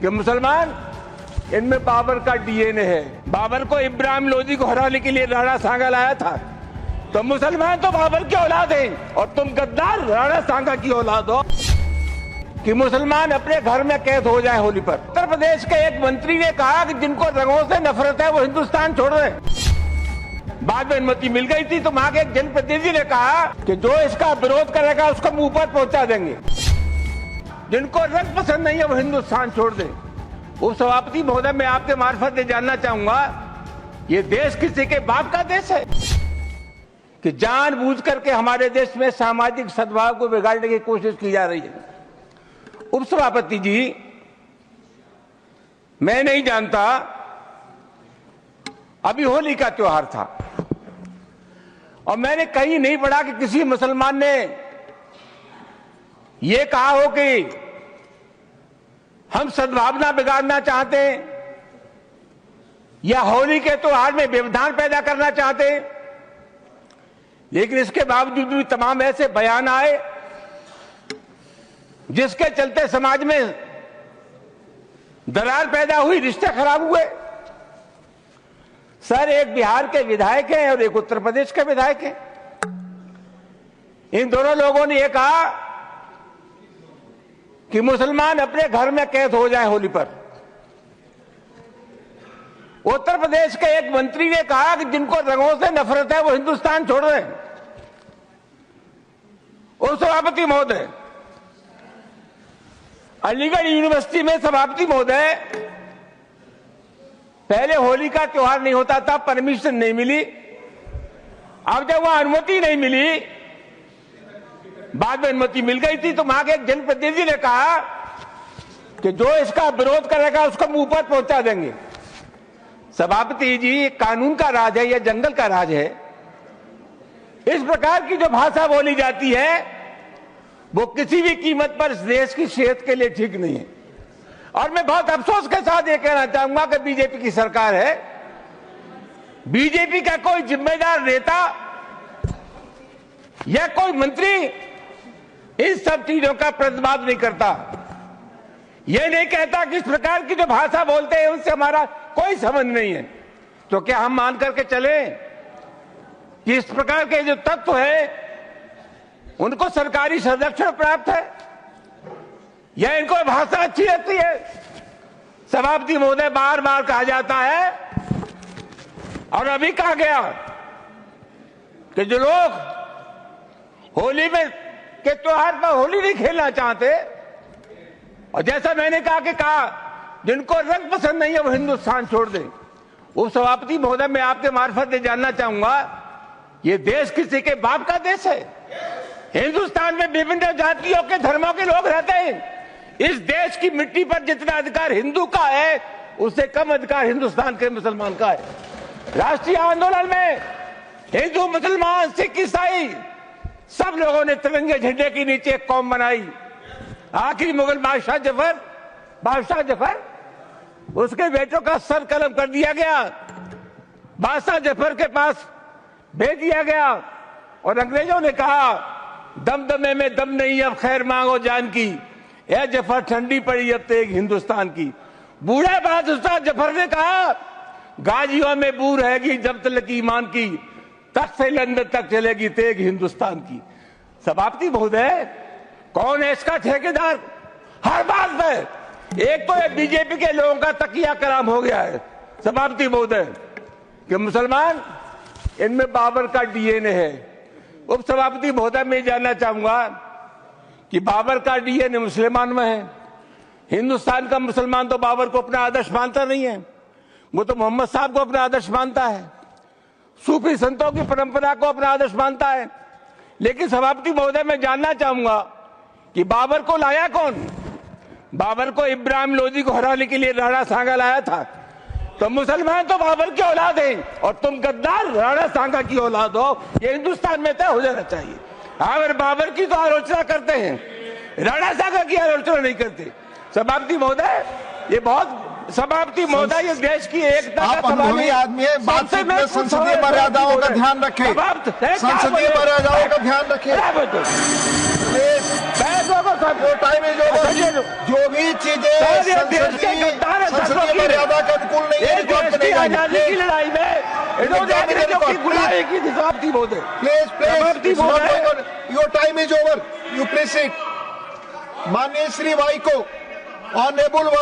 कि मुसलमान इनमें बाबर का डीएनए है। बाबर को इब्राहिम लोदी को हराने के लिए राणा सांगा लाया था, तो मुसलमान तो बाबर की औलाद हैं और तुम गद्दार राणा सांगा की औलाद हो कि मुसलमान अपने घर में कैद हो जाए होली पर। उत्तर प्रदेश के एक मंत्री ने कहा कि जिनको रंगों से नफरत है वो हिंदुस्तान छोड़ रहे हैं। बाद में अनुमति मिल गई थी तो वहां के एक जनप्रतिनिधि ने कहा कि जो इसका विरोध करेगा उसको मुंह पर पहुंचा देंगे। जिनको रंग पसंद नहीं है वो हिंदुस्तान छोड़ दें। उप सभापति महोदय, मैं आपके मार्फत से जानना चाहूंगा, ये देश किसी के बाप का देश है कि जानबूझ करके हमारे देश में सामाजिक सद्भाव को बिगाड़ने की कोशिश की जा रही है। उप सभापति जी, मैं नहीं जानता, अभी होली का त्योहार था और मैंने कहीं नहीं पढ़ा कि किसी मुसलमान ने यह कहा हो कि हम सद्भावना बिगाड़ना चाहते हैं या होली के त्योहार में व्यवधान पैदा करना चाहते हैं। लेकिन इसके बावजूद भी तमाम ऐसे बयान आए जिसके चलते समाज में दरार पैदा हुई, रिश्ते खराब हुए। सर, एक बिहार के विधायक हैं और एक उत्तर प्रदेश के विधायक हैं। इन दोनों लोगों ने यह कहा कि मुसलमान अपने घर में कैद हो जाए होली पर। उत्तर प्रदेश के एक मंत्री ने कहा कि जिनको रंगों से नफरत है वो हिंदुस्तान छोड़ रहे हैं। उप सभापति महोदय, अलीगढ़ यूनिवर्सिटी में सभापति महोदय, पहले होली का त्योहार नहीं होता था, परमिशन नहीं मिली। अब जब वहां अनुमति नहीं मिली, बाद में अनुमति मिल गई थी तो वहां के एक जनप्रतिनिधि ने कहा कि जो इसका विरोध करेगा उसको मुंह पर पहुंचा देंगे। सभापति जी, कानून का राज है या जंगल का राज है? इस प्रकार की जो भाषा बोली जाती है वो किसी भी कीमत पर इस देश की सेहत के लिए ठीक नहीं है। और मैं बहुत अफसोस के साथ ये कहना चाहूंगा कि बीजेपी की सरकार है, बीजेपी का कोई जिम्मेदार नेता या कोई मंत्री इन सब चीजों का प्रतिवाद नहीं करता। यह नहीं कहता कि इस प्रकार की जो भाषा बोलते हैं उनसे हमारा कोई संबंध नहीं है। तो क्या हम मान करके चले कि इस प्रकार के जो तत्व है उनको सरकारी संरक्षण प्राप्त है या इनको भाषा अच्छी लगती है? सभापति महोदय, बार बार कहा जाता है और अभी कहा गया कि जो लोग होली में के त्योहार पर होली नहीं खेलना चाहते, और जैसा मैंने कहा जिनको रंग पसंद नहीं है वो हिंदुस्तान छोड़ दें। उप सभापति महोदय, मैं आपके मार्फत से जानना चाहूंगा, ये देश किसी के बाप का देश है? हिंदुस्तान में विभिन्न जातियों के धर्मों के लोग रहते हैं। इस देश की मिट्टी पर जितना अधिकार हिंदू का है उससे कम अधिकार हिंदुस्तान के मुसलमान का है। राष्ट्रीय आंदोलन में हिंदू, मुसलमान, सिख, ईसाई सब लोगों ने तिरंगे झंडे के नीचे एक कौम बनाई। आखिरी मुगल बादशाह जफर, उसके बेटों का सर कलम कर दिया गया, बादशाह जफर के पास भेज दिया गया और अंग्रेजों ने कहा दमदमे में दम नहीं, अब खैर मांगो जान की, यह जफर ठंडी पड़ी अब तेग हिंदुस्तान की। बूढ़े बादशाह जफर ने कहा गाजियों में बू रहेगी जब तक ईमान की, तख्त से लंदन तक चलेगी तेग हिंदुस्तान की। सभापति महोदय, कौन है इसका ठेकेदार? हर बात में एक तो बीजेपी के लोगों का तकिया कलाम हो गया है सभापति महोदय कि मुसलमान इनमें बाबर का डीएनए है। उप सभापति महोदय, मैं जानना चाहूंगा कि बाबर का डीएनए मुसलमान में है। हिंदुस्तान का मुसलमान तो बाबर को अपना आदर्श मानता नहीं है, वो तो मोहम्मद साहब को अपना आदर्श मानता है, सूफी संतों की परंपरा को अपना आदर्श मानता है। लेकिन सभापति महोदय, मैं जानना चाहूंगा कि बाबर को लाया कौन? बाबर को इब्राहिम लोदी को हराने के लिए राणा सांगा लाया था, तो मुसलमान तो बाबर की औलाद हैं और तुम गद्दार राणा सांगा की औलाद हो। ये हिंदुस्तान में तय हो जाना चाहिए। अगर बाबर की तो आलोचना करते हैं, राणा सांगा की आलोचना नहीं करते। सभापति महोदय, ये बहुत सभापति महोदय, ये देश की एकता का सवाल है। आदमी है, बातचीत में संसदीय मर्यादाओं का ध्यान रखें, संसदीय मर्यादाओं का ध्यान रखें। सब Your time is over. जो भी चीजें संसदीय मर्यादा के अनुकूल नहीं है, रिकॉर्ड नहीं आजादी की लड़ाई में इन्होंने गुलामी की समाप्ति बोल दे। Please, your time is over. You please sit. माननीय श्री वाई को, ऑनरेबल